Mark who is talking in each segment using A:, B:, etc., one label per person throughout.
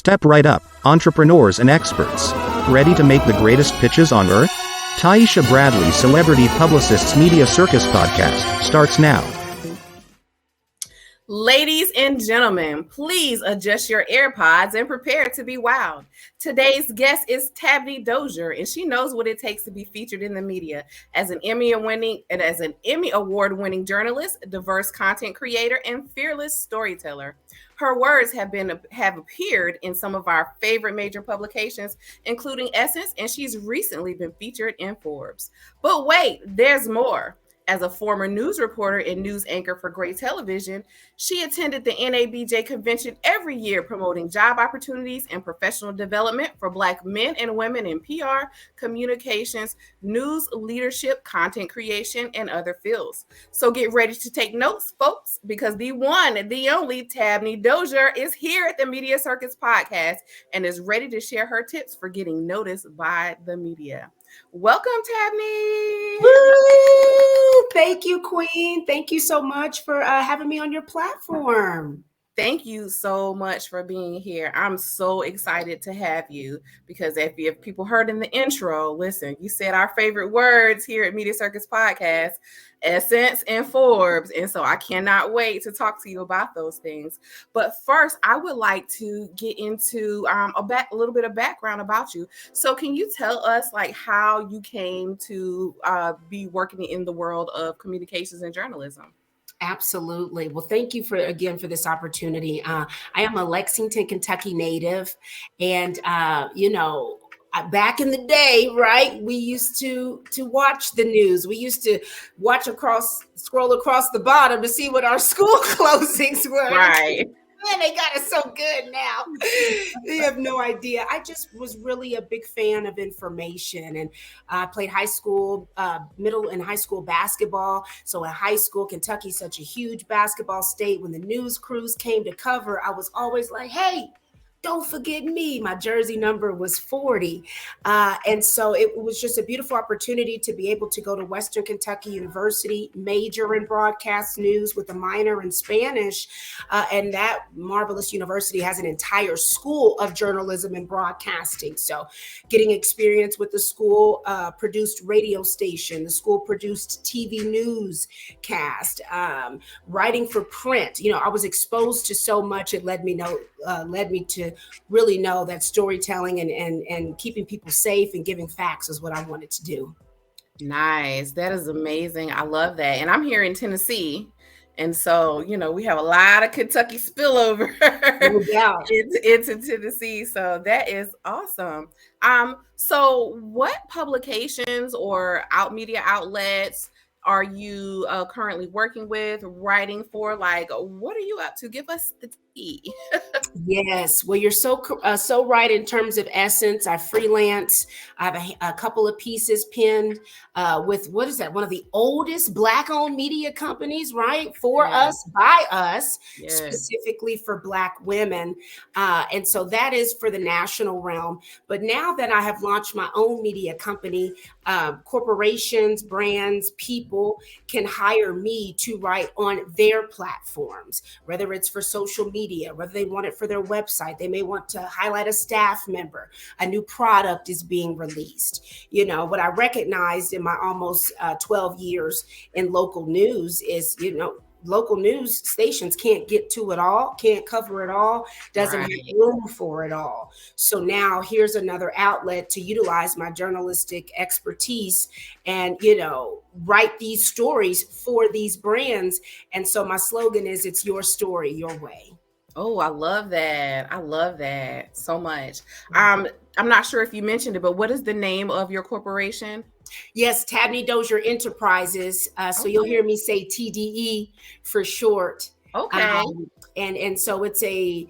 A: Step right up, entrepreneurs and experts. Ready to make the greatest pitches on earth? Taisha Bradley, Celebrity Publicist's Media Cirus Podcast, starts now.
B: Ladies and gentlemen, please adjust your AirPods and prepare to be wowed. Today's guest is Tabnie Dozier, and she knows what it takes to be featured in the media as an Emmy Award-winning journalist, diverse content creator, and fearless storyteller. Her words have appeared in some of our favorite major publications, including Essence, and she's recently been featured in Forbes. But wait, there's more. As a former news reporter and news anchor for Great Television, she attended the NABJ Convention every year, promoting job opportunities and professional development for Black men and women in PR, communications, news, leadership, content creation, and other fields. So get ready to take notes, folks, because the one, the only Tabnie Dozier is here at the Media Cirus Podcast and is ready to share her tips for getting noticed by the media. Welcome, Tabnie.
C: Woo! Thank you, Queen. Thank you so much for having me on your platform.
B: Thank you so much for being here. I'm so excited to have you because if people heard in the intro, listen, you said our favorite words here at Media Cirus Podcast, Essence and Forbes. And so I cannot wait to talk to you about those things. But first, I would like to get into a little bit of background about you. So can you tell us how you came to be working in the world of communications and journalism?
C: Absolutely. Well, thank you for this opportunity. I am a Lexington, Kentucky native. And, back in the day, right, we used to watch the news. We used to scroll across the bottom to see what our school closings were.
B: Right.
C: Man, they got us so good now. You have no idea. I just was really a big fan of information, and I played high school, middle and high school basketball. So in high school, Kentucky's such a huge basketball state. When the news crews came to cover, I was always like, hey, don't forget me. My jersey number was 40. And so it was just a beautiful opportunity to be able to go to Western Kentucky University, major in broadcast news with a minor in Spanish. And that marvelous university has an entire school of journalism and broadcasting. So getting experience with the school produced radio station, the school produced TV newscast, writing for print. I was exposed to so much. It led me to really know that storytelling and keeping people safe and giving facts is what I wanted to do.
B: Nice. That is amazing. I love that. And I'm here in Tennessee. And so, we have a lot of Kentucky spillover into Tennessee. So that is awesome. So what publications or media outlets are you currently working with, writing for? What are you up to? Give us the tea.
C: Yes. Well, you're so right in terms of Essence. I freelance. I have a couple of pieces pinned with, what is that? One of the oldest Black-owned media companies, right? For us, by us, specifically for Black women. And so that is for the national realm. But now that I have launched my own media company, corporations, brands, people can hire me to write on their platforms, whether it's for social media, whether they want it for their website. They may want to highlight a staff member. A new product is being released. What I recognized in my almost 12 years in local news is, local news stations can't get to it all, can't cover it all, doesn't have room for it all. So now here's another outlet to utilize my journalistic expertise and, write these stories for these brands. And so my slogan is, it's your story, your way.
B: Oh, I love that. I love that so much. I'm not sure if you mentioned it, but what is the name of your corporation?
C: Yes, Tabnie Dozier Enterprises. So you'll hear me say TDE for short.
B: Okay.
C: And so it's an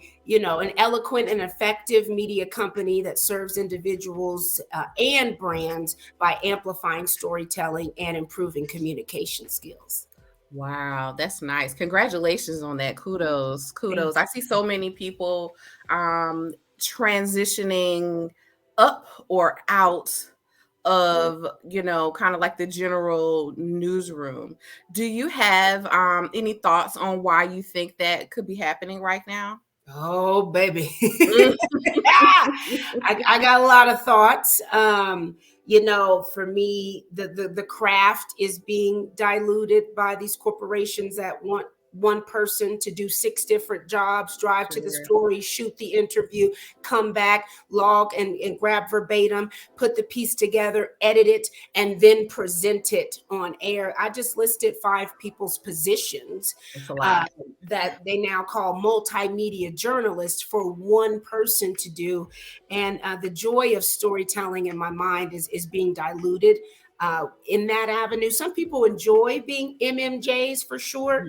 C: eloquent and effective media company that serves individuals and brands by amplifying storytelling and improving communication skills.
B: Wow, that's nice. Congratulations on that. Kudos. I see so many people transitioning up or out of, kind of like the general newsroom. Do you have any thoughts on why you think that could be happening right now?
C: Oh, baby. I got a lot of thoughts. For me, the craft is being diluted by these corporations that want one person to do 6 different jobs, drive to the story, shoot the interview, come back, log and grab verbatim, put the piece together, edit it, and then present it on air. I just listed 5 people's positions that they now call multimedia journalists for one person to do. And the joy of storytelling in my mind is being diluted in that avenue. Some people enjoy being MMJs for short.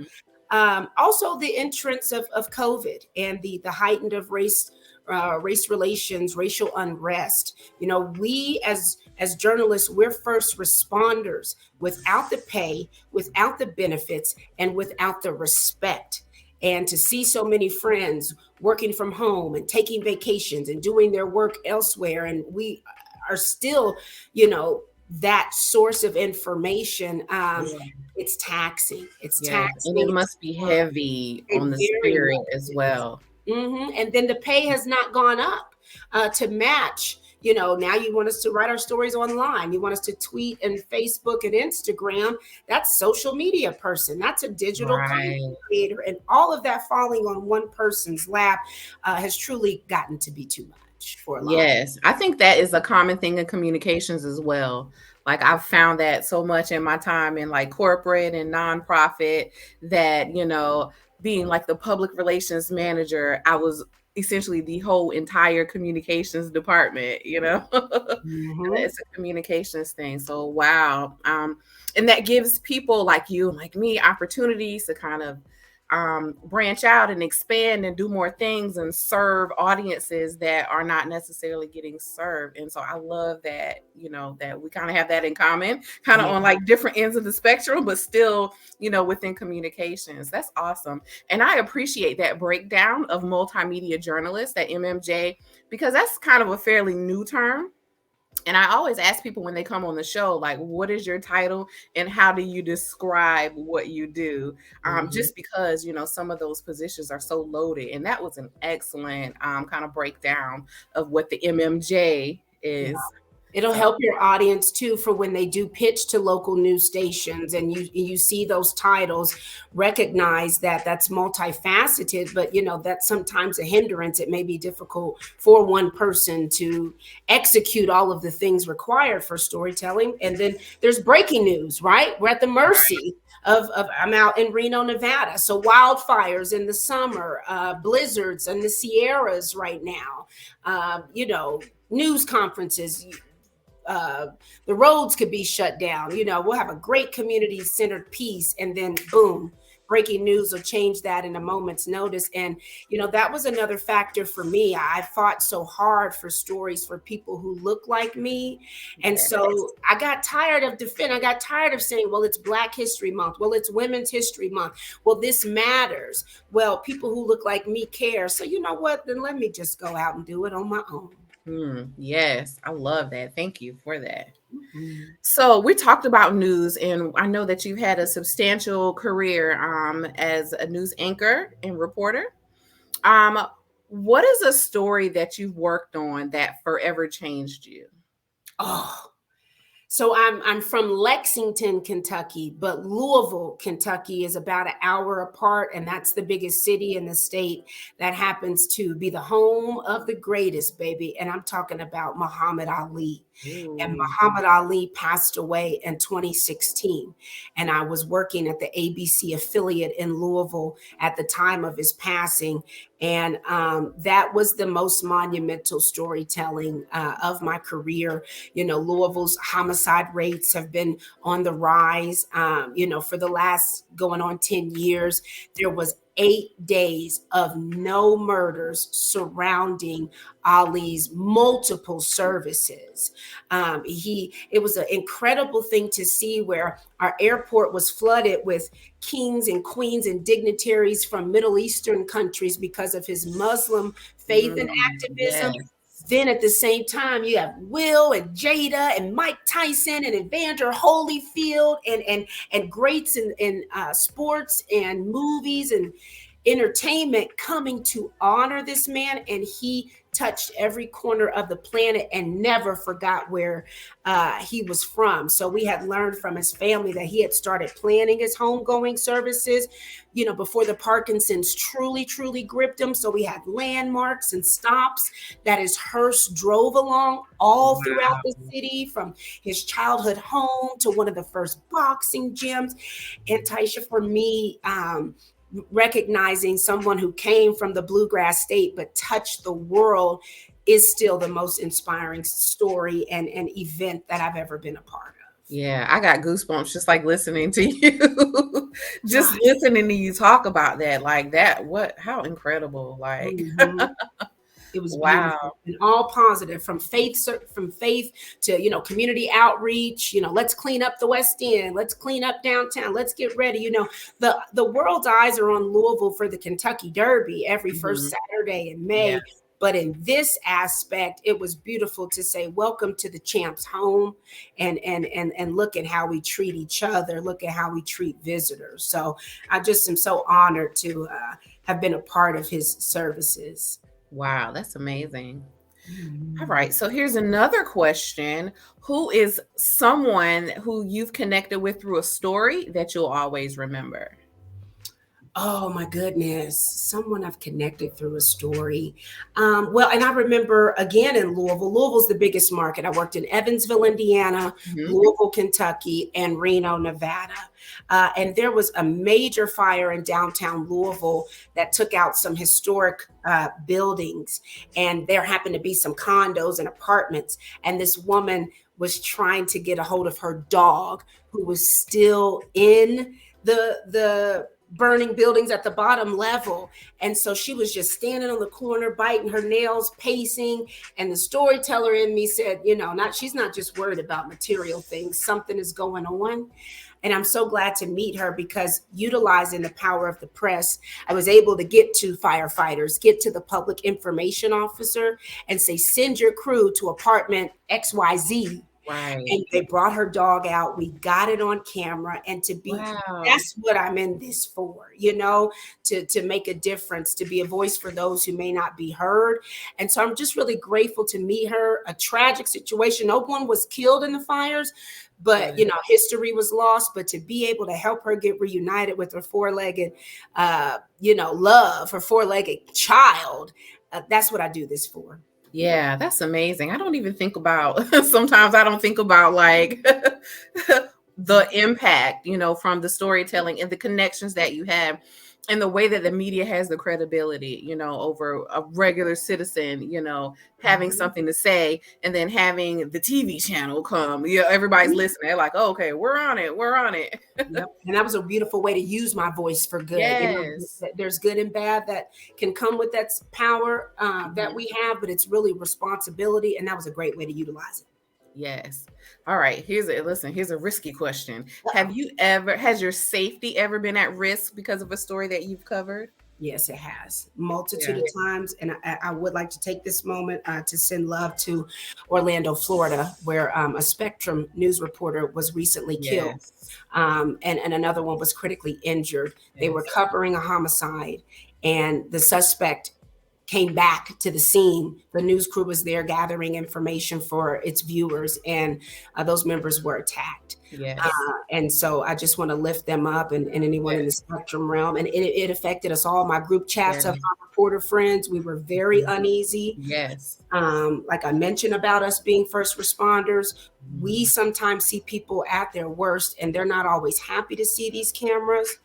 C: Also, the entrance of COVID and the heightened of race relations, racial unrest. We as journalists, we're first responders without the pay, without the benefits, and without the respect. And to see so many friends working from home and taking vacations and doing their work elsewhere, and we are still, that source of information. It's taxing. It's taxing.
B: And it must be heavy on the spirit as well.
C: And then the pay has not gone up to match. Now you want us to write our stories online. You want us to tweet and Facebook and Instagram. That's social media person. That's a digital content creator. And all of that falling on one person's lap has truly gotten to be too much for a lot.
B: Yes, I think that is a common thing in communications as well. Like I've found that so much in my time in like corporate and nonprofit that, being like the public relations manager, I was essentially the whole entire communications department, It's a communications thing. So, wow. And that gives people like you and like me opportunities to kind of branch out and expand and do more things and serve audiences that are not necessarily getting served. And so I love that, that we kind of have that in common, kind of on like different ends of the spectrum, but still, within communications. That's awesome. And I appreciate that breakdown of multimedia journalists, that MMJ, because that's kind of a fairly new term. And I always ask people when they come on the show, like, what is your title and how do you describe what you do? Just because, some of those positions are so loaded. And that was an excellent kind of breakdown of what the MMJ is.
C: It'll help your audience too for when they do pitch to local news stations and you see those titles, recognize that that's multifaceted, but that's sometimes a hindrance. It may be difficult for one person to execute all of the things required for storytelling. And then there's breaking news, right? We're at the mercy of I'm out in Reno, Nevada. So wildfires in the summer, blizzards in the Sierras right now, news conferences. The roads could be shut down. We'll have a great community-centered piece, and then boom, breaking news will change that in a moment's notice. And that was another factor for me. I fought so hard for stories for people who look like me, and so I got tired of I got tired of saying, well, it's Black History Month, well, it's Women's History Month, well, this matters, well, people who look like me care. So you know what? Then let me just go out and do it on my own.
B: Yes, I love that. Thank you for that. So we talked about news, and I know that you've had a substantial career as a news anchor and reporter. What is a story that you've worked on that forever changed you?
C: So I'm from Lexington, Kentucky, but Louisville, Kentucky is about an hour apart, and that's the biggest city in the state that happens to be the home of the greatest, baby. And I'm talking about Muhammad Ali. And Muhammad Ali passed away in 2016. And I was working at the ABC affiliate in Louisville at the time of his passing. And that was the most monumental storytelling of my career. Louisville's homicide rates have been on the rise. For the last going on 10 years, there was 8 days of no murders surrounding Ali's multiple services. It was an incredible thing to see where our airport was flooded with kings and queens and dignitaries from Middle Eastern countries because of his Muslim faith and activism.
B: Yes.
C: Then at the same time, you have Will and Jada and Mike Tyson and Evander Holyfield and greats in sports and movies. And entertainment coming to honor this man, and he touched every corner of the planet and never forgot where he was from. So we had learned from his family that he had started planning his homegoing services, before the Parkinson's truly gripped him. So we had landmarks and stops that his hearse drove along all throughout the city, from his childhood home to one of the first boxing gyms. And Taisha, for me, recognizing someone who came from the bluegrass state but touched the world is still the most inspiring story and event that I've ever been a part of.
B: Yeah, I got goosebumps just like listening to you. Just listening to you talk about that, like that. How incredible! Like,
C: it was
B: wow,
C: beautiful and all positive, from faith to community outreach. Let's clean up the West End, let's clean up downtown, let's get ready. The world's eyes are on Louisville for the Kentucky Derby every first Saturday in May. Yeah. But in this aspect, it was beautiful to say, welcome to the champ's home, and look at how we treat each other. Look at how we treat visitors. So I just am so honored to have been a part of his services.
B: Wow, that's amazing. All right. So here's another question. Who is someone who you've connected with through a story that you'll always remember?
C: Oh my goodness. Someone I've connected through a story. Well, and I remember again in Louisville. Louisville's the biggest market. I worked in Evansville, Indiana, Louisville, Kentucky, and Reno, Nevada. And there was a major fire in downtown Louisville that took out some historic buildings. And there happened to be some condos and apartments. And this woman was trying to get a hold of her dog, who was still in the burning buildings at the bottom level. And so she was just standing on the corner, biting her nails, pacing. And the storyteller in me said, she's not just worried about material things. Something is going on. And I'm so glad to meet her, because utilizing the power of the press, I was able to get to firefighters, get to the public information officer, and say, send your crew to apartment XYZ.
B: Right.
C: And they brought her dog out. We got it on camera. And that's what I'm in this for, to make a difference, to be a voice for those who may not be heard. And so I'm just really grateful to meet her. A tragic situation. No one was killed in the fires, but, history was lost. But to be able to help her get reunited with her four-legged, love, her four-legged child, that's what I do this for.
B: Yeah, that's amazing. I don't even think about, sometimes I don't think about like the impact, from the storytelling and the connections that you have, and the way that the media has the credibility, over a regular citizen, having something to say, and then having the TV channel come, everybody's listening. They're like, oh, okay, we're on it.
C: Yep. And that was a beautiful way to use my voice for good.
B: Yes.
C: There's good and bad that can come with that power that we have, but it's really responsibility. And that was a great way to utilize it.
B: Yes. All right. Here's a risky question. Has your safety ever been at risk because of a story that you've covered?
C: Yes, it has. Multitude of times. And I would like to take this moment to send love to Orlando, Florida, where a Spectrum news reporter was recently killed. And another one was critically injured. They were covering a homicide, and the suspect came back to the scene. The news crew was there gathering information for its viewers, and those members were attacked.
B: Yes.
C: And so I just want to lift them up, and anyone in the Spectrum realm. And it affected us all. My group chats of my reporter friends, we were very uneasy.
B: Yes.
C: Like I mentioned about us being first responders, we sometimes see people at their worst, and they're not always happy to see these cameras.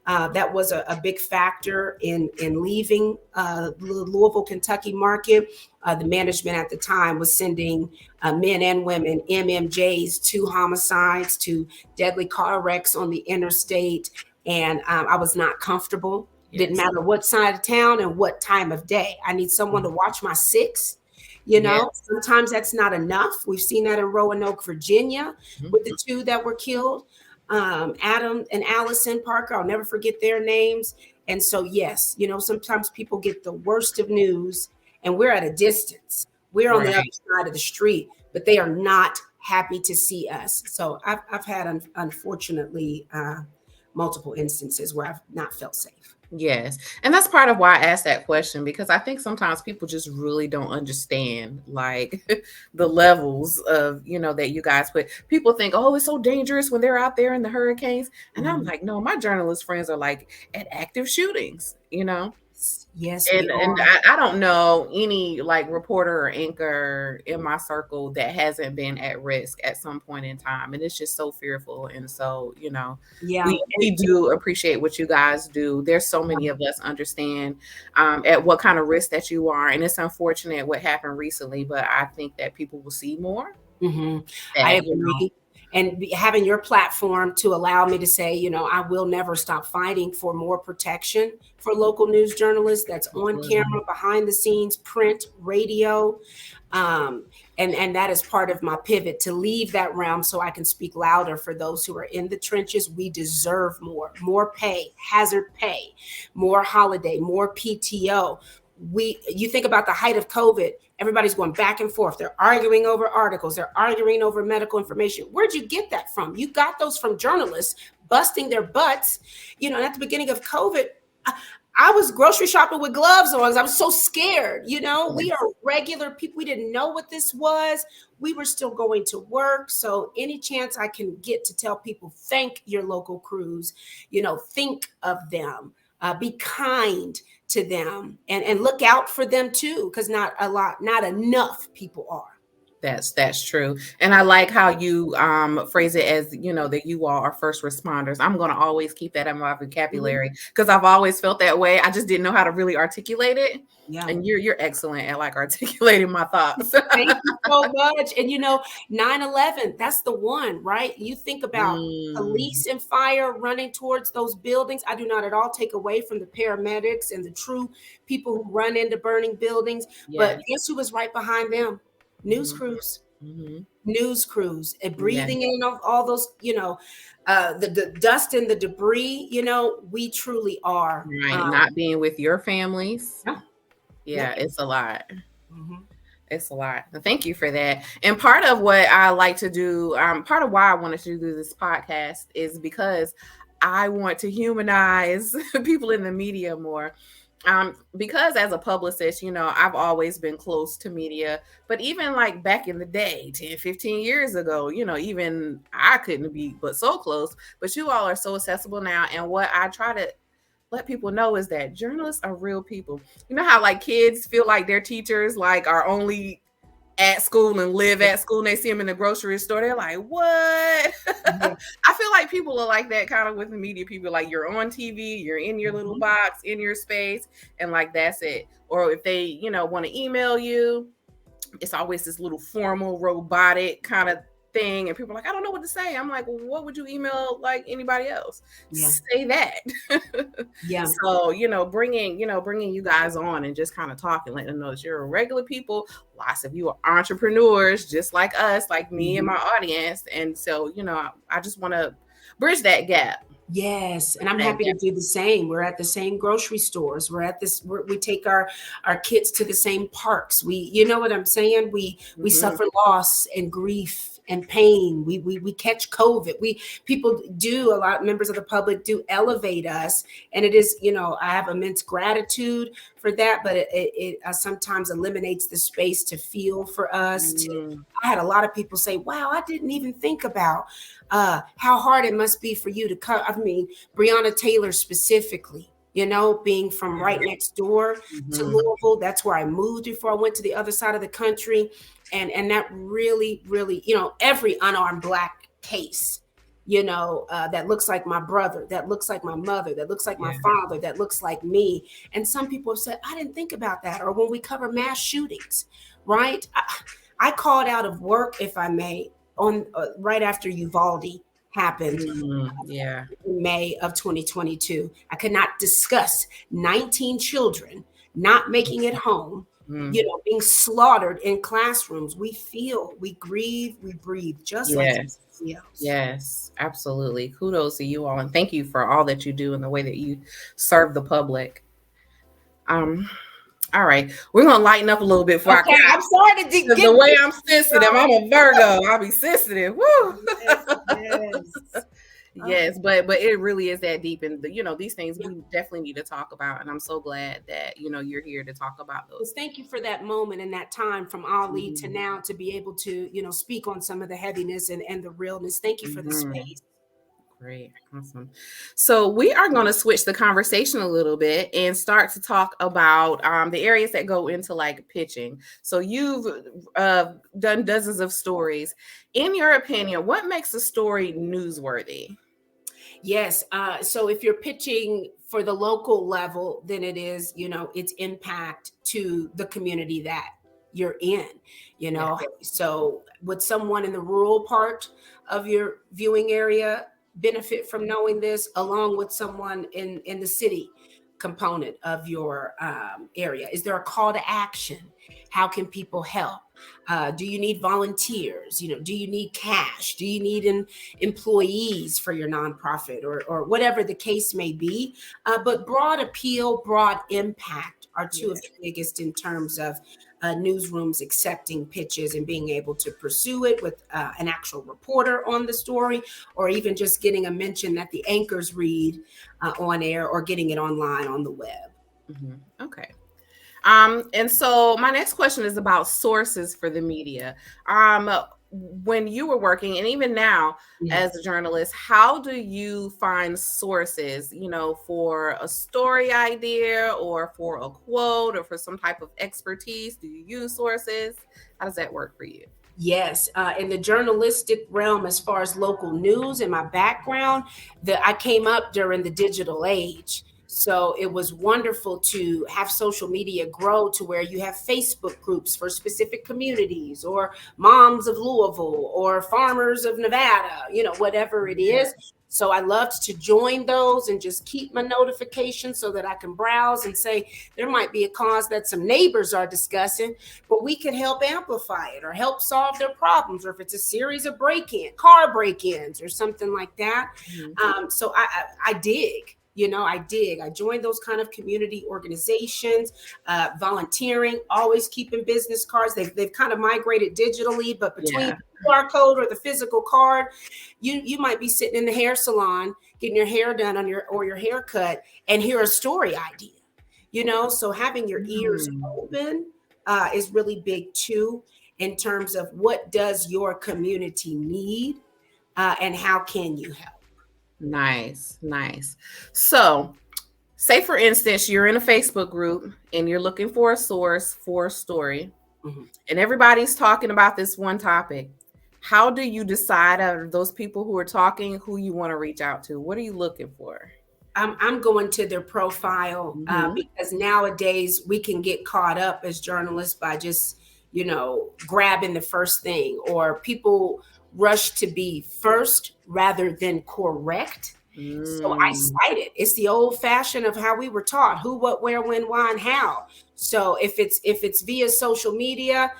C: That was a big factor in leaving the Louisville, Kentucky market. The management at the time was sending men and women MMJs to homicides, to deadly car wrecks on the interstate. And I was not comfortable. Yes. Didn't matter what side of town and what time of day. I need someone to watch my six. Sometimes that's not enough. We've seen that in Roanoke, Virginia, with the two that were killed. Adam and Allison Parker, I'll never forget their names. And so, yes, sometimes people get the worst of news, and we're at a distance. We're on the other side of the street, but they are not happy to see us. So I've had, unfortunately, multiple instances where I've not felt safe.
B: Yes. And that's part of why I asked that question, because I think sometimes people just really don't understand like the levels of, that you guys put. People think, oh, it's so dangerous when they're out there in the hurricanes. And I'm like, no, my journalist friends are like at active shootings.
C: Yes, we
B: And
C: are.
B: I don't know any like reporter or anchor in my circle that hasn't been at risk at some point in time. And it's just so fearful. And so,
C: Yeah.
B: we do appreciate what you guys do. There's so many of us understand at what kind of risk that you are. And it's unfortunate what happened recently, but I think that people will see more.
C: I agree. And having your platform to allow me to say, I will never stop fighting for more protection for local news journalists that's on camera, behind the scenes, print, radio. And that is part of my pivot to leave that realm so I can speak louder for those who are in the trenches. We deserve more pay, hazard pay, more holiday, more PTO. You think about the height of COVID, everybody's going back and forth. They're arguing over articles. They're arguing over medical information. Where'd you get that from? You got those from journalists busting their butts. And at the beginning of COVID, I was grocery shopping with gloves on. I was so scared. We are regular people. We didn't know what this was. We were still going to work. So any chance I can get to tell people, thank your local crews, think of them, be kind to them, and look out for them too, because not enough people are.
B: That's true. And I like how you phrase it as, that you all are first responders. I'm going to always keep that in my vocabulary because I've always felt that way. I just didn't know how to really articulate it.
C: Yeah.
B: And you're excellent at like articulating my thoughts.
C: Thank you so much. And 9/11, that's the one, right? You think about police and fire running towards those buildings. I do not at all take away from the paramedics and the true people who run into burning buildings. Yes. But guess who was right behind them? News crews, news crews, and breathing in all those, the dust and the debris. We truly are
B: right. Not being with your families.
C: Yeah,
B: it's a lot. It's a lot. Thank you for that. And part of what I like to do, part of why I wanted to do this podcast is because I want to humanize people in the media more. Because as a publicist, I've always been close to media, but even like back in the day, 10, 15 years ago, even I couldn't be but so close, but you all are so accessible now. And what I try to let people know is that journalists are real people. You know how like kids feel like their teachers like are only at school and live at school and they see them in the grocery store, they're like, what? I feel like people are like that kind of with the media. People like, you're on TV, you're in your little box, in your space, and like that's it. Or if they want to email you, it's always this little formal robotic kind of thing, and people are like, I don't know what to say. I'm like, well, what would you email like anybody else? Say that. So bringing you guys on and just kind of talking, letting them know that you're regular people. Lots of you are entrepreneurs just like us, like me and my audience. And so I just want to bridge that gap.
C: Yes. And I'm happy to do the same. We're at the same grocery stores. We take our kids to the same parks. You know what I'm saying? We suffer loss and grief and pain. We catch COVID. Members of the public do elevate us. And it is, I have immense gratitude for that, but it sometimes eliminates the space to feel for us. I had a lot of people say, wow, I didn't even think about how hard it must be for you to come. I mean, Breonna Taylor specifically, being from right next door to Louisville. That's where I moved before I went to the other side of the country. And that really, really, every unarmed Black case, that looks like my brother, that looks like my mother, that looks like my father, that looks like me. And some people have said, I didn't think about that. Or when we cover mass shootings, right? I called out of work, if I may, on right after Uvalde happened in May of 2022. I could not discuss 19 children not making it home, being slaughtered in classrooms. We feel, we grieve, we breathe, just like everybody else.
B: Yes, absolutely. Kudos to you all, and thank you for all that you do and the way that you serve the public. All right, we're gonna lighten up a little bit for
C: I'm sorry to get
B: the way I'm sensitive. I'm a Virgo. I'll be sensitive. Woo.
C: Yes.
B: Yes, but it really is that deep, and these things
C: Yeah.
B: we definitely need to talk about, and I'm so glad that you're here to talk about those.
C: Thank you for that moment and that time from Ali to
B: Mhm.
C: now to be able to, speak on some of the heaviness and the realness. Thank you for the
B: Mhm.
C: space.
B: Great. Awesome. So we are going to switch the conversation a little bit and start to talk about the areas that go into like pitching. So you've done dozens of stories. In your opinion, what makes a story newsworthy?
C: Yes. So if you're pitching for the local level, then it is, its impact to the community that you're in,
B: Yeah.
C: So would someone in the rural part of your viewing area benefit from knowing this, along with someone in the city component of your area? Is there a call to action? How can people help? Do you need volunteers? Do you need cash? Do you need employees for your nonprofit, or whatever the case may be? But broad appeal, broad impact are two of the biggest in terms of newsrooms accepting pitches and being able to pursue it with an actual reporter on the story, or even just getting a mention that the anchors read on air, or getting it online on the web.
B: Mm-hmm. Okay. And so my next question is about sources for the media. When you were working, and even now as a journalist, how do you find sources, for a story idea or for a quote or for some type of expertise? Do you use sources? How does that work for you?
C: Yes, in the journalistic realm, as far as local news and my background, that I came up during the digital age. So it was wonderful to have social media grow to where you have Facebook groups for specific communities, or moms of Louisville, or farmers of Nevada, whatever it is. So I loved to join those and just keep my notifications so that I can browse and say, there might be a cause that some neighbors are discussing, but we can help amplify it or help solve their problems. Or if it's a series of car break-ins or something like that. So I dig. I joined those kind of community organizations, volunteering, always keeping business cards. They've kind of migrated digitally, but between the QR code or the physical card, you might be sitting in the hair salon getting your hair done or your haircut and hear a story idea. So having your ears open is really big too, in terms of what does your community need and how can you help.
B: Nice. So, say for instance, you're in a Facebook group and you're looking for a source for a story, and everybody's talking about this one topic. How do you decide out of those people who are talking who you want to reach out to? What are you looking for?
C: I'm going to their profile because nowadays we can get caught up as journalists by just, grabbing the first thing, or people rush to be first rather than correct. So I cite it. It's the old fashioned of how we were taught: who, what, where, when, why, and how. So if it's via social media,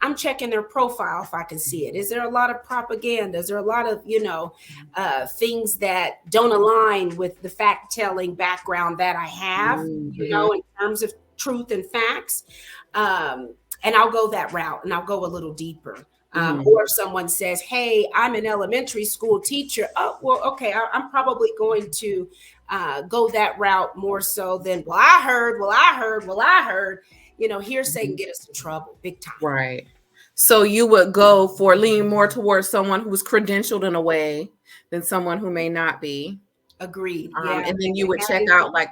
C: I'm checking their profile if I can see it. Is there a lot of propaganda? Is there a lot of, things that don't align with the fact-telling background that I have, in terms of truth and facts? And I'll go that route, and I'll go a little deeper. Or if someone says, hey, I'm an elementary school teacher. Oh, well, okay, I'm probably going to go that route more so than, I heard. Hearsay can get us in trouble big time.
B: Right. So you would go for lean more towards someone who's credentialed in a way than someone who may not be.
C: Agreed.
B: And then you would check out like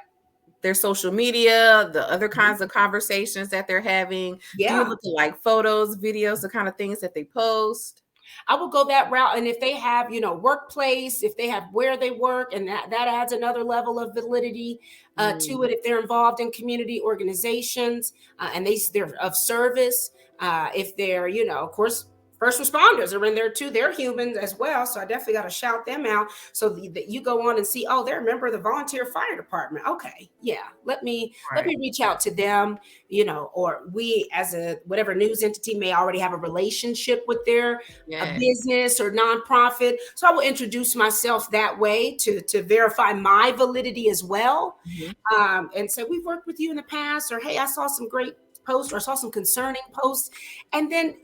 B: their social media, the other kinds of conversations that they're having. Do you look at like photos, videos, the kind of things that they post?
C: I will go that route. And if they have, workplace, if they have where they work, and that adds another level of validity to it. If they're involved in community organizations and they're of service, if they're, of course, first responders are in there too. They're humans as well. So I definitely got to shout them out. So that you go on and see, oh, they're a member of the volunteer fire department. Okay. Yeah. Let me reach out to them, or we as a whatever news entity may already have a relationship with their a business or nonprofit. So I will introduce myself that way to verify my validity as well. And say, we've worked with you in the past, or, hey, I saw some great posts, or I saw some concerning posts. And then,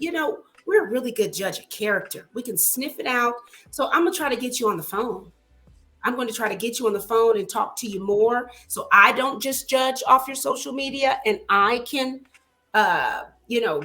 C: we're a really good judge of character. We can sniff it out. So I'm going to try to get you on the phone. I'm going to try to get you on the phone and talk to you more. So I don't just judge off your social media, and I can,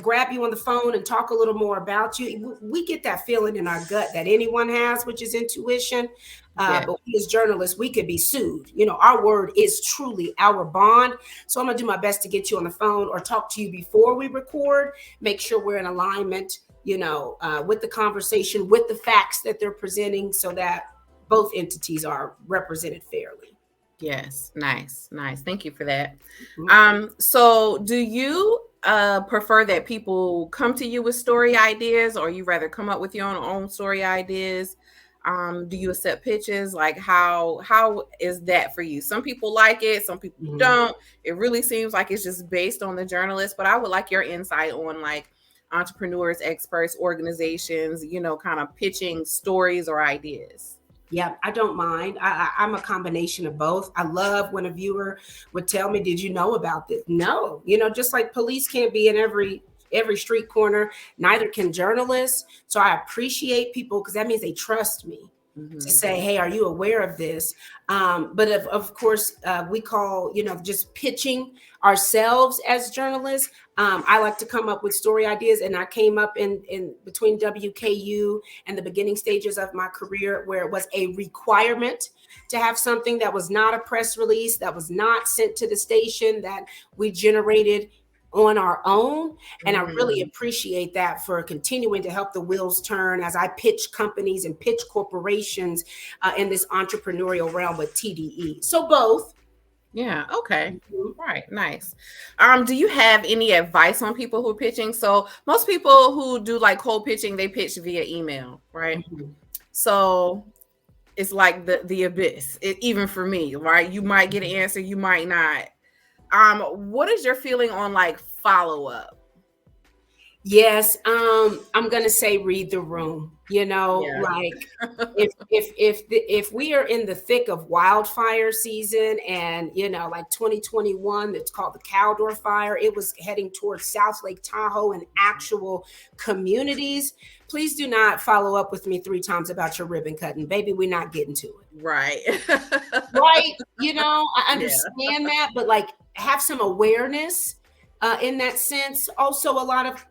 C: grab you on the phone and talk a little more about you. We get that feeling in our gut that anyone has, which is intuition. But we as journalists, we could be sued. Our word is truly our bond. So I'm going to do my best to get you on the phone or talk to you before we record, make sure we're in alignment, with the conversation, with the facts that they're presenting, so that both entities are represented fairly.
B: Yes. Nice. Thank you for that.
C: Mm-hmm.
B: So do you prefer that people come to you with story ideas, or you rather come up with your own story ideas? Do you accept pitches? Like how is that for you? Some people like it, some people don't. It really seems like it's just based on the journalist, but I would like your insight on like entrepreneurs, experts, organizations, kind of pitching stories or ideas.
C: Yeah, I don't mind. I'm a combination of both. I love when a viewer would tell me, did you know about this? No, just like police can't be in every street corner, neither can journalists. So I appreciate people, because that means they trust me to say, hey, are you aware of this? But of course, we call, just pitching ourselves as journalists. I like to come up with story ideas, and I came up in between WKU and the beginning stages of my career, where it was a requirement to have something that was not a press release, that was not sent to the station, that we generated on our own. And I really appreciate that for continuing to help the wheels turn as I pitch companies and pitch corporations in this entrepreneurial realm with TDE. So both.
B: Yeah. Okay. Right. Nice. Do you have any advice on people who are pitching? So most people who do like cold pitching, they pitch via email, right? So it's like the abyss, even for me, right? You might get an answer, you might not. What is your feeling on like follow-up?
C: Yes, I'm gonna say read the room. Like if we are in the thick of wildfire season, and like 2021, it's called the Caldor Fire. It was heading towards South Lake Tahoe and actual communities. Please do not follow up with me 3 times about your ribbon cutting, baby. We're not getting to it.
B: Right.
C: Right. I understand that, but like have some awareness. In that sense. Also, a lot of,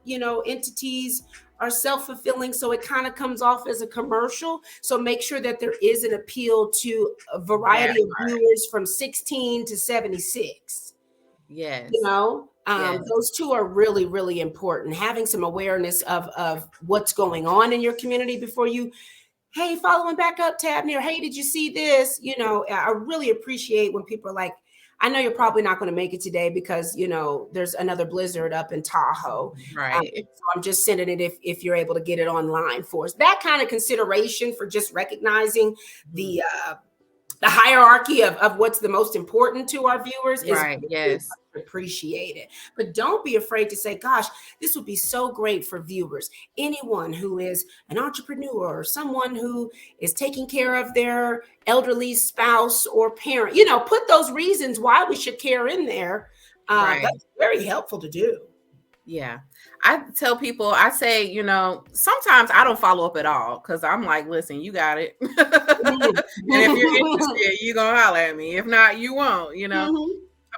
C: entities are self-fulfilling, so it kind of comes off as a commercial. So make sure that there is an appeal to a variety of viewers from 16 to 76.
B: Yes.
C: Those two are really, really important. Having some awareness of what's going on in your community before you, hey, following back up, Tabnie, or hey, did you see this? I really appreciate when people are like, I know you're probably not going to make it today because, there's another blizzard up in Tahoe.
B: Right.
C: So I'm just sending it if you're able to get it online for us. That kind of consideration for just recognizing the hierarchy of what's the most important to our viewers is
B: right. Yes.
C: Appreciated. But don't be afraid to say, gosh, this would be so great for viewers. Anyone who is an entrepreneur or someone who is taking care of their elderly spouse or parent, put those reasons why we should care in there.
B: Right.
C: That's very helpful to do.
B: Yeah. I tell people, I say, sometimes I don't follow up at all because I'm like, listen, you got it. And if you're interested, you're going to holler at me. If not, you won't,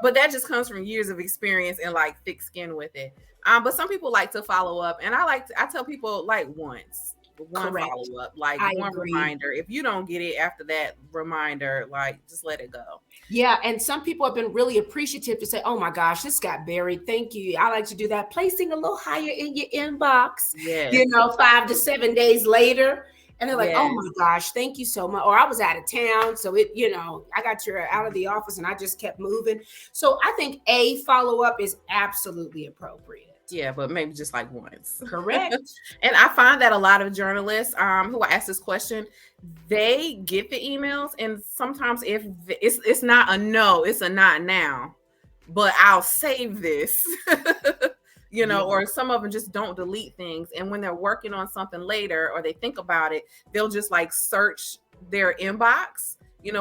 B: But that just comes from years of experience and like thick skin with it. But some people like to follow up, and I tell people like one follow up, like one reminder. If you don't get it after that reminder, like just let it go.
C: Yeah, and some people have been really appreciative to say, "Oh my gosh, this got buried. Thank you." I like to do that, placing a little higher in your inbox.
B: Yes.
C: 5 to 7 days later. And they're like, yes. Oh my gosh, thank you so much. Or I was out of town. So I got you out of the office and I just kept moving. So I think a follow-up is absolutely appropriate.
B: Yeah, but maybe just like once.
C: Correct.
B: And I find that a lot of journalists who I ask this question, they get the emails. And sometimes if it's not a no, it's a not now, but I'll save this. Or some of them just don't delete things. And when they're working on something later or they think about it, they'll just like search their inbox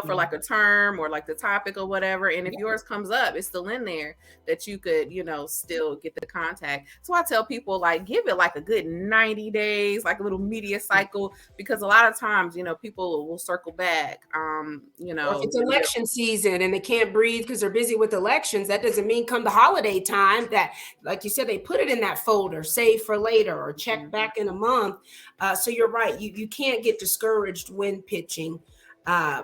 B: for like a term or like the topic or whatever. And if yours comes up, it's still in there that you could, still get the contact. So I tell people, like, give it like a good 90 days, like a little media cycle, because a lot of times, people will circle back.
C: Or if it's election season and they can't breathe because they're busy with elections, that doesn't mean come the holiday time that, like you said, they put it in that folder, save for later or check back in a month. So you're right. You can't get discouraged when pitching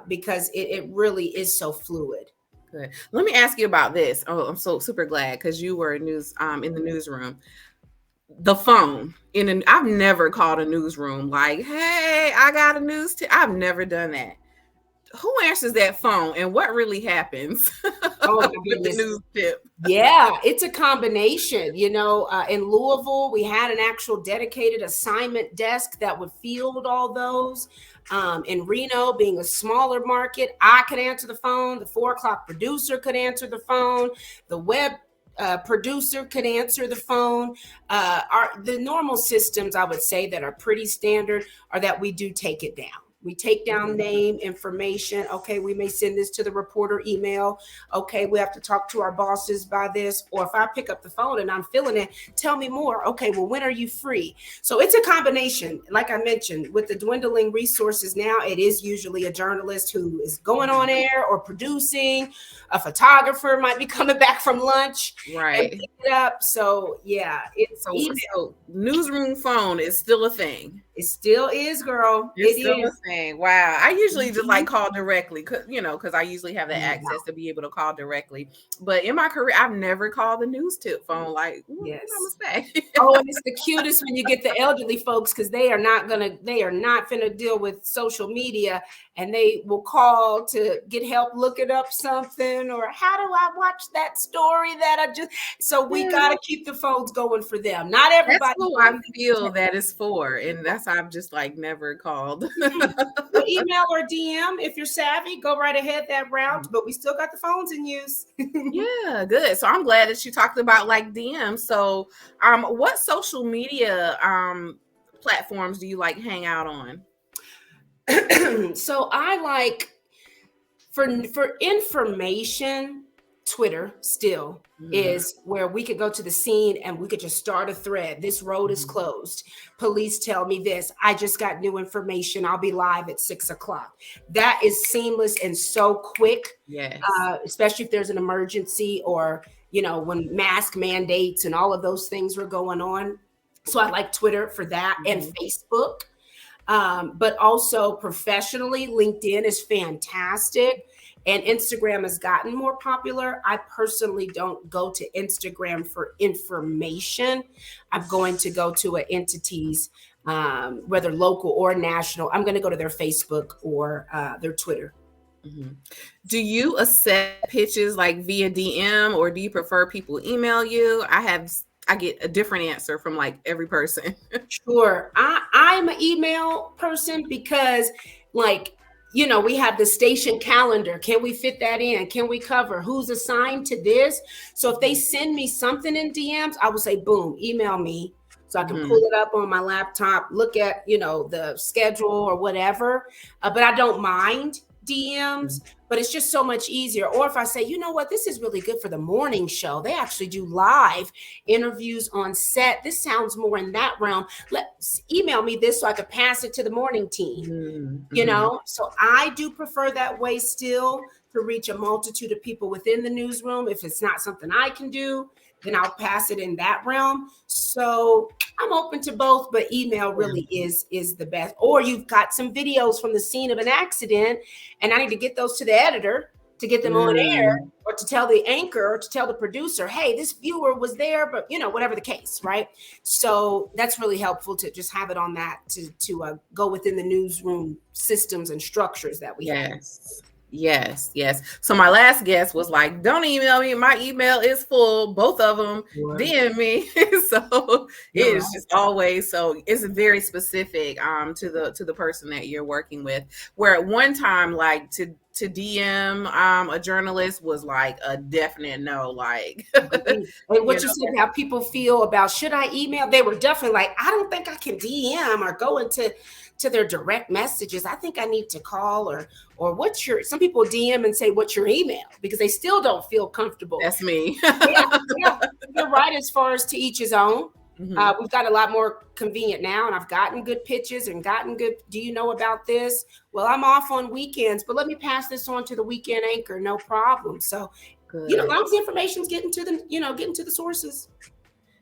C: because it really is so fluid.
B: Good. Let me ask you about this. Oh, I'm so super glad because you were in the newsroom. The phone. I've never called a newsroom like, hey, I got a news tip. I've never done that. Who answers that phone and what really happens with the news tip?
C: Yeah, it's a combination. In Louisville, we had an actual dedicated assignment desk that would field all those. In Reno, being a smaller market, I could answer the phone. The 4:00 producer could answer the phone. The web producer could answer the phone. The normal systems, I would say, that are pretty standard are that we do take it down. We take down name, information. Okay, we may send this to the reporter email. Okay, we have to talk to our bosses by this. Or if I pick up the phone and I'm feeling it, tell me more. Okay, well, when are you free? So it's a combination. Like I mentioned, with the dwindling resources now, it is usually a journalist who is going on air or producing. A photographer might be coming back from lunch.
B: Right.
C: And pick it up. So yeah, it's
B: so newsroom phone is still a thing.
C: It still is, girl.
B: It's still a thing. Wow. I usually just like call directly because I usually have the access to be able to call directly. But in my career, I've never called the news tip phone. Like,
C: yes.
B: Namaste.
C: And it's the cutest when you get the elderly folks because they are not finna deal with social media, and they will call to get help looking up something, or how do I watch that story that I just. So we gotta keep the phones going for them. Not everybody.
B: That's who I feel that is for, and that's I've just like never called.
C: Well, email or DM if you're savvy. Go right ahead that route, but we still got the phones in use.
B: Yeah, good. So I'm glad that you talked about like DM. So, what social media platforms do you like hang out on?
C: So I like for information, Twitter still is where we could go to the scene and we could just start a thread. This road is closed. Police tell me this. I just got new information. I'll be live at 6:00. That is seamless and so quick.
B: Yes.
C: Especially if there's an emergency or, when mask mandates and all of those things were going on. So I like Twitter for that and Facebook. But also professionally, LinkedIn is fantastic. And Instagram has gotten more popular. I personally don't go to Instagram for information. I'm going to go to an entity's, whether local or national. I'm going to go to their Facebook or their Twitter.
B: Mm-hmm. Do you accept pitches like via DM, or do you prefer people email you? I get a different answer from like every person.
C: Sure. I'm an email person because we have the station calendar. Can we fit that in? Can we cover who's assigned to this? So if they send me something in DMs, I will say, boom, email me so I can pull it up on my laptop, look at, the schedule or whatever. But I don't mind DMs, but it's just so much easier. Or if I say, you know what, this is really good for the morning show. They actually do live interviews on set. This sounds more in that realm. Let's email me this so I could pass it to the morning team, So I do prefer that way still to reach a multitude of people within the newsroom. If it's not something I can do, then I'll pass it in that realm. So I'm open to both, but email really is the best. Or you've got some videos from the scene of an accident, and I need to get those to the editor to get them on air, or to tell the anchor or to tell the producer, hey, this viewer was there, but whatever the case, right? So that's really helpful to just have it on that to go within the newsroom systems and structures that we have.
B: Yes. So my last guest was like, don't email me. My email is full. Both of them DM me. So it is just always, so it's very specific to the person that you're working with. Where at one time, like to to DM a journalist was like a definite no. Like,
C: and what you said, how people feel about should I email? They were definitely like, I don't think I can DM or go into their direct messages. I think I need to call or what's your, some people DM and say, what's your email? Because they still don't feel comfortable.
B: That's me.
C: Yeah, you're right. As far as to each his own. Mm-hmm. We've got a lot more convenient now, and I've gotten good pitches and gotten good. Do you know about this? Well, I'm off on weekends, but let me pass this on to the weekend anchor. No problem. So, good. As long as the information's getting to the sources.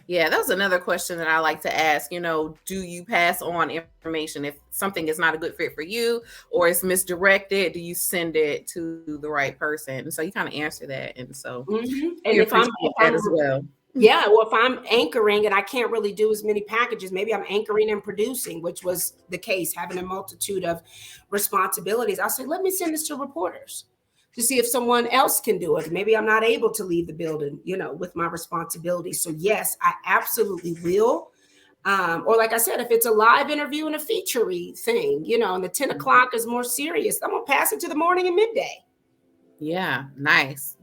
B: Yeah, that was another question that I like to ask. Do you pass on information if something is not a good fit for you or it's misdirected? Do you send it to the right person? And so you kind of answer that. And so,
C: and if I'm
B: as well.
C: Yeah, well, if I'm anchoring and I can't really do as many packages, maybe I'm anchoring and producing, which was the case, having a multitude of responsibilities. I'll say, let me send this to reporters to see if someone else can do it. Maybe I'm not able to leave the building, with my responsibilities. So yes, I absolutely will. Or like I said, if it's a live interview and a feature-y thing, and the 10 o'clock is more serious, I'm going to pass it to the morning and midday.
B: Yeah, nice.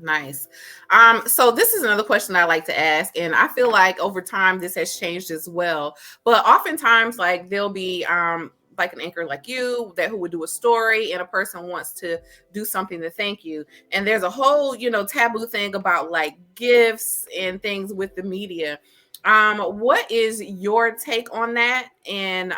B: So this is another question I like to ask, and I feel like over time this has changed as well. But oftentimes, like there'll be like an anchor like you who would do a story, and a person wants to do something to thank you, and there's a whole taboo thing about like gifts and things with the media. What is your take on that? And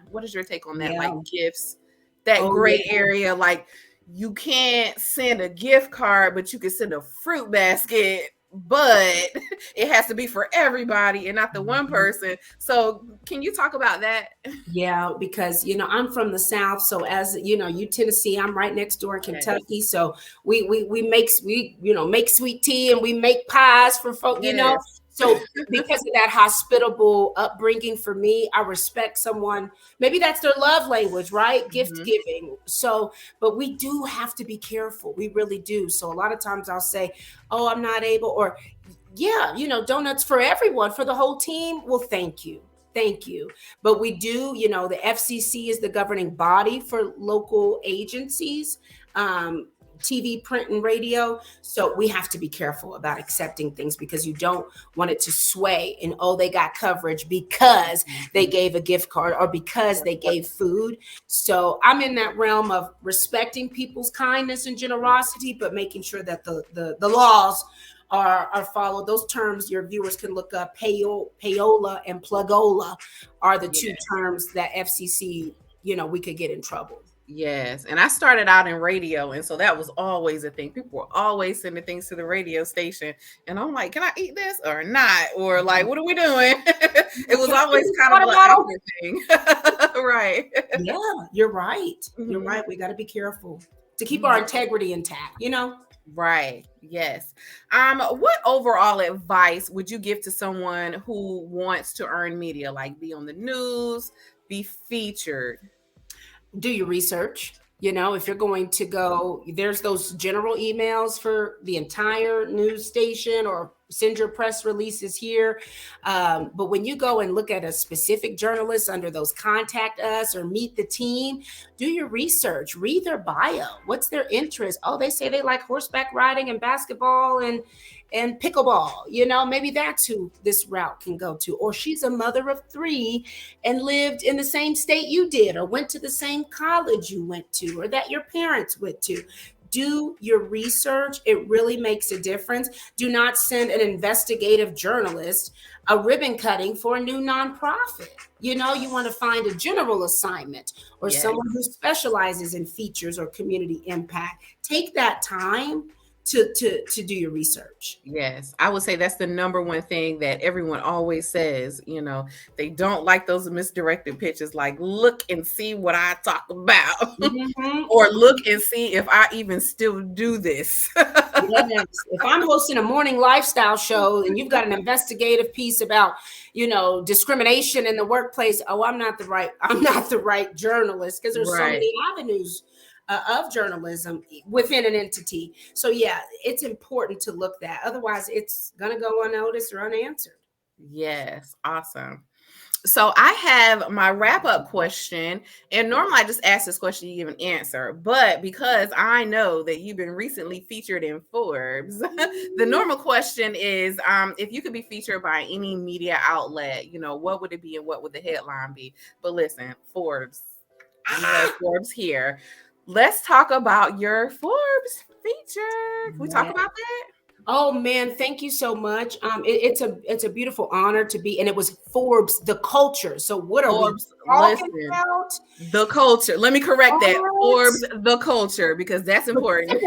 B: what is your take on that? Like gifts, that gray area, like. You can't send a gift card, but you can send a fruit basket, but it has to be for everybody and not the one person. So can you talk about that?
C: Yeah, because, I'm from the South. So as you Tennessee, I'm right next door in Kentucky. So we make sweet tea and we make pies for folks, So because of that hospitable upbringing for me, I respect someone. Maybe that's their love language, right? Gift giving. So, but we do have to be careful. We really do. So a lot of times I'll say, oh, I'm not able, or donuts for everyone, for the whole team. Well, thank you. But we do, the FCC is the governing body for local agencies. TV, print, and radio. So we have to be careful about accepting things because you don't want it to sway and, they got coverage because they gave a gift card or because they gave food. So I'm in that realm of respecting people's kindness and generosity, but making sure that the laws are followed. Those terms your viewers can look up. Payola and plugola are the two terms that FCC, we could get in trouble.
B: Yes. And I started out in radio. And so that was always a thing. People were always sending things to the radio station. And I'm like, can I eat this or not? Or like, what are we doing? It was always kind of an awkward thing. Right.
C: Yeah, you're right. You're right. We got to be careful to keep our integrity intact,
B: Right. Yes. What overall advice would you give to someone who wants to earn media, like be on the news, be featured?
C: Do your research. If you're going to go, there's those general emails for the entire news station or send your press releases here. But when you go and look at a specific journalist under those contact us or meet the team, do your research, read their bio. What's their interest? Oh, they say they like horseback riding and basketball and pickleball, maybe that's who this route can go to. Or she's a mother of 3 and lived in the same state you did, or went to the same college you went to, or that your parents went to. Do your research. It really makes a difference. Do not send an investigative journalist a ribbon cutting for a new nonprofit. You want to find a general assignment or someone who specializes in features or community impact. Take that time to do your research.
B: Yes, I would say that's the number one thing that everyone always says. They don't like those misdirected pitches, like look and see what I talk about, or look and see if I even still do this.
C: Yes. If I'm hosting a morning lifestyle show and you've got an investigative piece about, discrimination in the workplace, I'm not the right journalist, because there's so many avenues of journalism within an entity. So it's important to look that. Otherwise, it's going to go unnoticed or unanswered.
B: Yes. Awesome. So I have my wrap-up question, and normally I just ask this question, you give an answer, but because I know that you've been recently featured in Forbes, the normal question is, if you could be featured by any media outlet, what would it be and what would the headline be? But listen, Forbes, we have Forbes here. Let's talk about your Forbes feature. Can we talk about that?
C: Oh man, thank you so much. It's a beautiful honor to be, and it was Forbes, the culture. So what are
B: Forbes,
C: we talking about?
B: The culture. Let me correct that. Forbes, the culture, because that's important.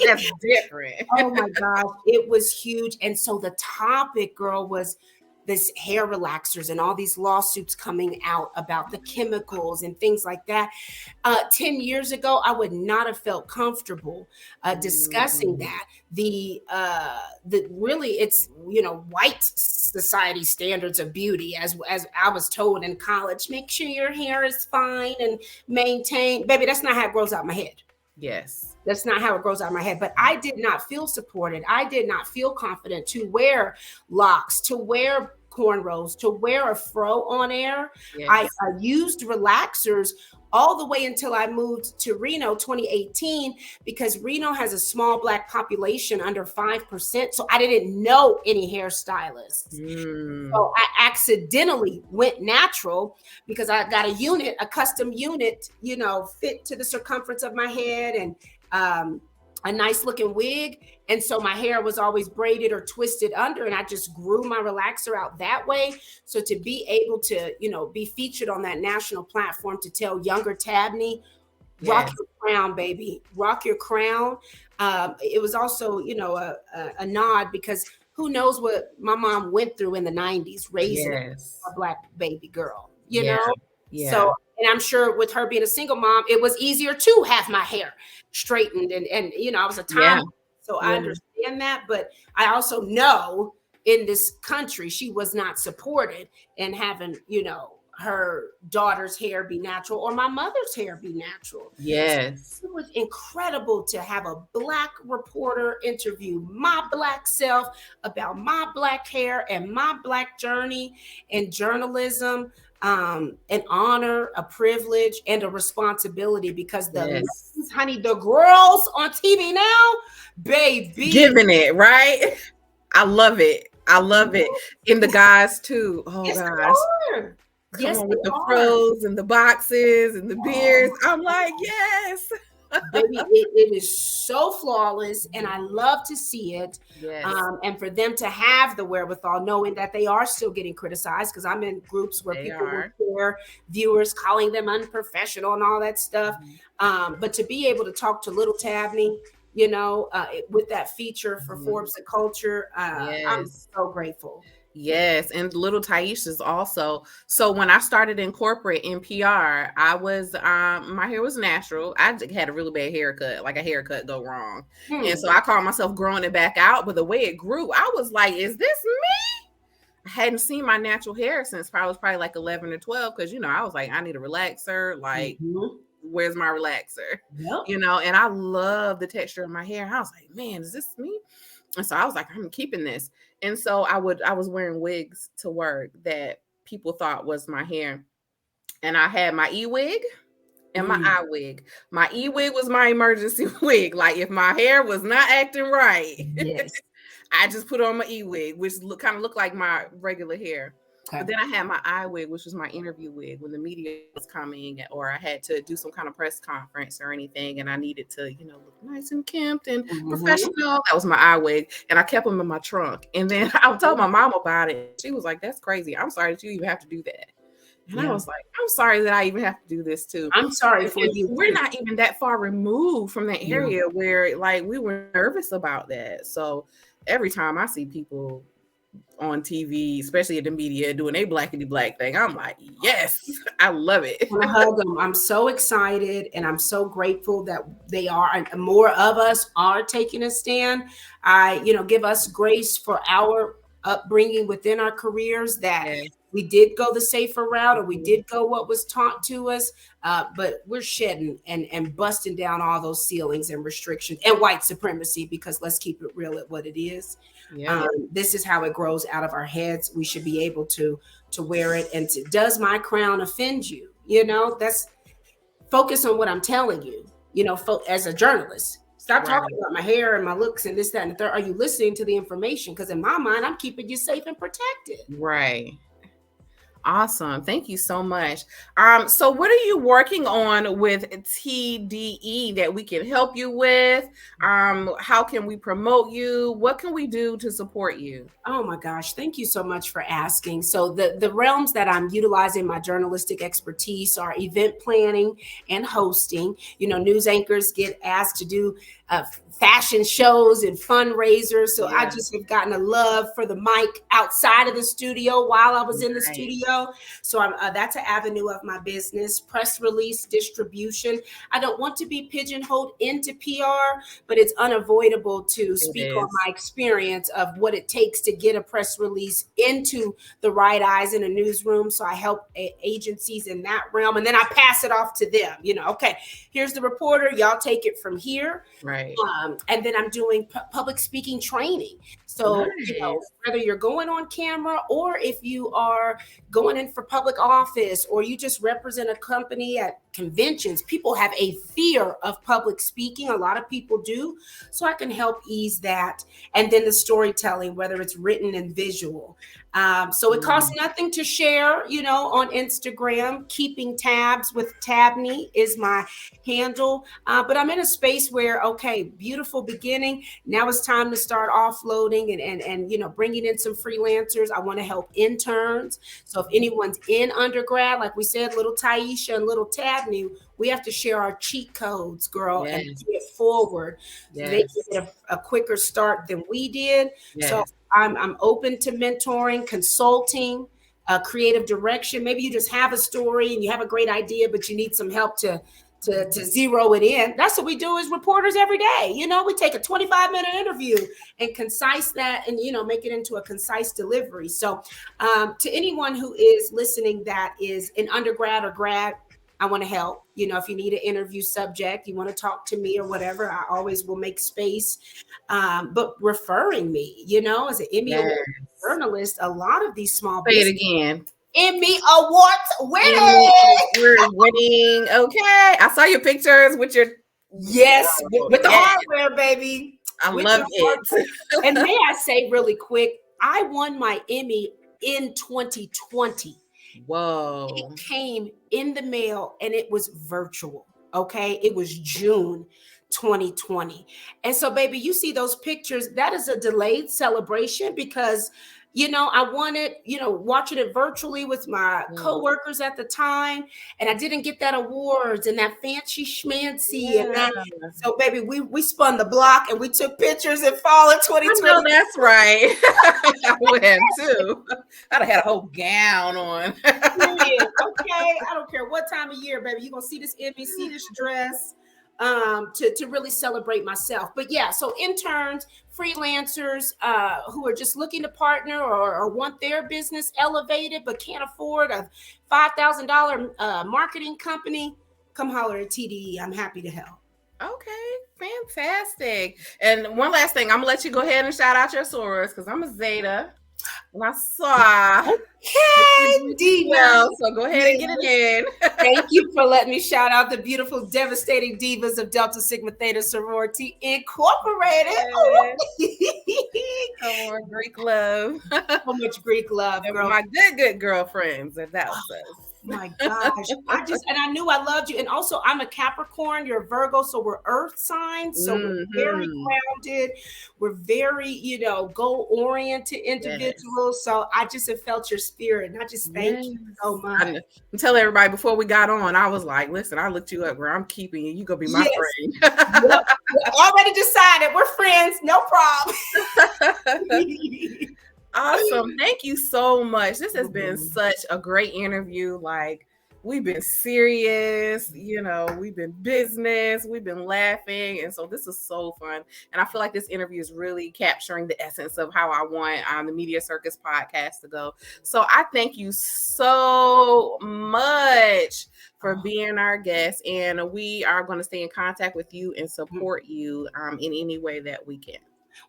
B: That's different.
C: Oh my gosh, it was huge. And so the topic, girl, was this hair relaxers and all these lawsuits coming out about the chemicals and things like that. 10 years ago, I would not have felt comfortable discussing that. The really, it's white society standards of beauty, as I was told in college. Make sure your hair is fine and maintained. Baby, that's not how it grows out my head.
B: Yes.
C: That's not how it grows out of my head. But I did not feel supported. I did not feel confident to wear locks, to wear cornrows, to wear a fro on air. Yes. I used relaxers all the way until I moved to Reno 2018, because Reno has a small Black population, under 5%. So I didn't know any hairstylists. So I accidentally went natural because I got a custom unit, fit to the circumference of my head, and a nice looking wig. And so my hair was always braided or twisted under, and I just grew my relaxer out that way. So to be able to, be featured on that national platform to tell younger Tabnie, rock your crown, baby, rock your crown. It was also, a nod, because who knows what my mom went through in the 90s, raising a Black baby girl, you know? Yeah. So, and I'm sure with her being a single mom, it was easier to have my hair straightened, and I was a time. So I understand that, but I also know in this country, she was not supported in having, her daughter's hair be natural or my mother's hair be natural.
B: Yes.
C: So it was incredible to have a Black reporter interview my Black self about my Black hair and my Black journey in journalism. An honor, a privilege, and a responsibility, because honey, the girls on TV now, baby,
B: giving it, right? I love it. And the guys too. Oh gosh. Come on with the fros and the boxes and the beards. I'm like, yes.
C: Baby, it is so flawless, and I love to see it. Yes. And for them to have the wherewithal, knowing that they are still getting criticized, because I'm in groups where people will share viewers calling them unprofessional and all that stuff. But to be able to talk to little Tabnie, with that feature for Forbes the Culture, I'm so grateful.
B: Yes, and little Taisha's also. So when I started in corporate in PR, I was my hair was natural. I had a really bad haircut, like a haircut go wrong. And so I called myself growing it back out, but the way it grew, I was like, is this me? I hadn't seen my natural hair since I was probably like 11 or 12, because I was like, I need a relaxer, like where's my relaxer? And I love the texture of my hair. I was like, man, is this me? And so I was like, I'm keeping this. And so I was wearing wigs to work that people thought was my hair. And I had my e-wig and my eye wig. My e-wig was my emergency wig. Like if my hair was not acting right, I just put on my e-wig, which kind of looked like my regular hair. But then I had my eye wig, which was my interview wig when the media was coming, or I had to do some kind of press conference or anything, and I needed to, look nice and kempt and professional. That was my eye wig, and I kept them in my trunk. And then I told my mom about it. She was like, "That's crazy. I'm sorry that you even have to do that." And I was like, "I'm sorry that I even have to do this too."
C: I'm sorry for you.
B: We're not even that far removed from that area where, like, we were nervous about that. So every time I see people on TV, especially in the media, doing a blackity black thing, I'm like, yes, I love it.
C: I hug them. I'm so excited, and I'm so grateful that they are, and more of us are taking a stand. Give us grace for our upbringing within our careers, that we did go the safer route, or we did go what was taught to us, but we're shedding and busting down all those ceilings and restrictions and white supremacy, because let's keep it real at what it is.
B: Yeah.
C: This is how it grows out of our heads. We should be able to wear it. And does my crown offend you? That's focus on what I'm telling you, as a journalist. Stop talking about my hair and my looks and this, that, and the third. Are you listening to the information? Because in my mind, I'm keeping you safe and protected.
B: Right. Awesome. Thank you so much. So what are you working on with TDE that we can help you with? How can we promote you? What can we do to support you?
C: Oh my gosh. Thank you so much for asking. So the realms that I'm utilizing my journalistic expertise are event planning and hosting. News anchors get asked to do fashion shows and fundraisers. So I just have gotten a love for the mic outside of the studio while I was in the studio. So that's an avenue of my business. Press release distribution. I don't want to be pigeonholed into PR, but it's unavoidable to speak on my experience of what it takes to get a press release into the right eyes in a newsroom. So I help agencies in that realm, and then I pass it off to them. Okay, here's the reporter. Y'all take it from here.
B: Right.
C: And then I'm doing public speaking training. So, whether you're going on camera or if you are going in for public office or you just represent a company at conventions, people have a fear of public speaking. A lot of people do. So I can help ease that. And then the storytelling, whether it's written and visual. So it costs nothing to share, on Instagram. Keeping tabs with Tabnie is my handle. But I'm in a space where, beautiful beginning. Now it's time to start offloading and bringing in some freelancers. I want to help interns. So if anyone's in undergrad, like we said, little Taisha and little Tabnie, we have to share our cheat codes, girl, and get forward. So they can get a quicker start than we did. So I'm open to mentoring, consulting, creative direction. Maybe you just have a story and you have a great idea, but you need some help to zero it in. That's what we do as reporters every day. We take a 25-minute interview and concise that and, make it into a concise delivery. So to anyone who is listening that is an undergrad or grad, I want to help. If you need an interview subject, you want to talk to me or whatever, I always will make space. But referring me, as an Emmy Award journalist, a lot of these small
B: Say it again.
C: Emmy Award-winning.
B: We're winning. Okay. I saw your pictures with your
C: with the hardware, baby.
B: I love it.
C: And may I say really quick, I won my Emmy in 2020.
B: Whoa.
C: It came in the mail and it was virtual. Okay. It was June 2020. And so, baby, you see those pictures, that is a delayed celebration because I wanted, watching it virtually with my coworkers at the time, and I didn't get that awards and that fancy schmancy. And so, baby, we spun the block and we took pictures in fall of 2020.
B: I know that's right. I went too. I'd have had a whole gown on.
C: Okay, I don't care what time of year, baby. You're gonna see this Emmy, see this dress. To really celebrate myself. But so interns, freelancers who are just looking to partner or want their business elevated but can't afford a $5,000 marketing company, come holler at TDE. I'm happy to help.
B: Okay, fantastic. And one last thing, I'm gonna let you go ahead and shout out your source because I'm a Zeta. And I saw.
C: Hey, Diva.
B: So go ahead and get it in.
C: Thank you for letting me shout out the beautiful, devastating divas of Delta Sigma Theta Sorority Incorporated.
B: Come on, Greek love.
C: So much Greek love, girl.
B: My good girlfriends at Delta.
C: My gosh. I knew I loved you. And also I'm a Capricorn, you're a Virgo, so we're earth signs. So we're very grounded. We're very, goal oriented individuals. So I just have felt your spirit. And I just thank you so much.
B: I'm telling everybody before we got on, I was like, listen, I looked you up, girl. I'm keeping you. You gonna be my friend.
C: Yep. Already decided. We're friends. No problem.
B: Awesome. Thank you so much. This has been such a great interview. Like, we've been serious, we've been business, we've been laughing. And so this is so fun. And I feel like this interview is really capturing the essence of how I want the Media Cirus Podcast to go. So I thank you so much for being our guest. And we are going to stay in contact with you and support you in any way that we can.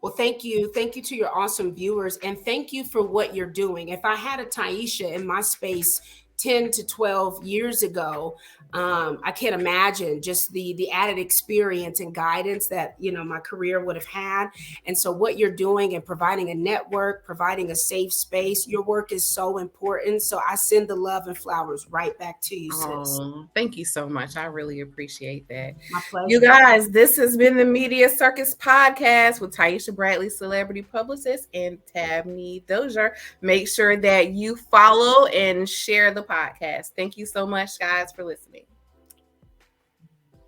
C: Well, thank you. Thank you to your awesome viewers. And thank you for what you're doing. If I had a Taisha in my space 10 to 12 years ago, I can't imagine just the added experience and guidance that, my career would have had. And so what you're doing and providing a network, providing a safe space, your work is so important. So I send the love and flowers right back to you, sis.
B: Thank you so much. I really appreciate that.
C: My pleasure.
B: You guys, this has been the Media Circus Podcast with Taisha Bradley, celebrity publicist, and Tabnie Dozier. Make sure that you follow and share the podcast. Thank you so much, guys, for listening.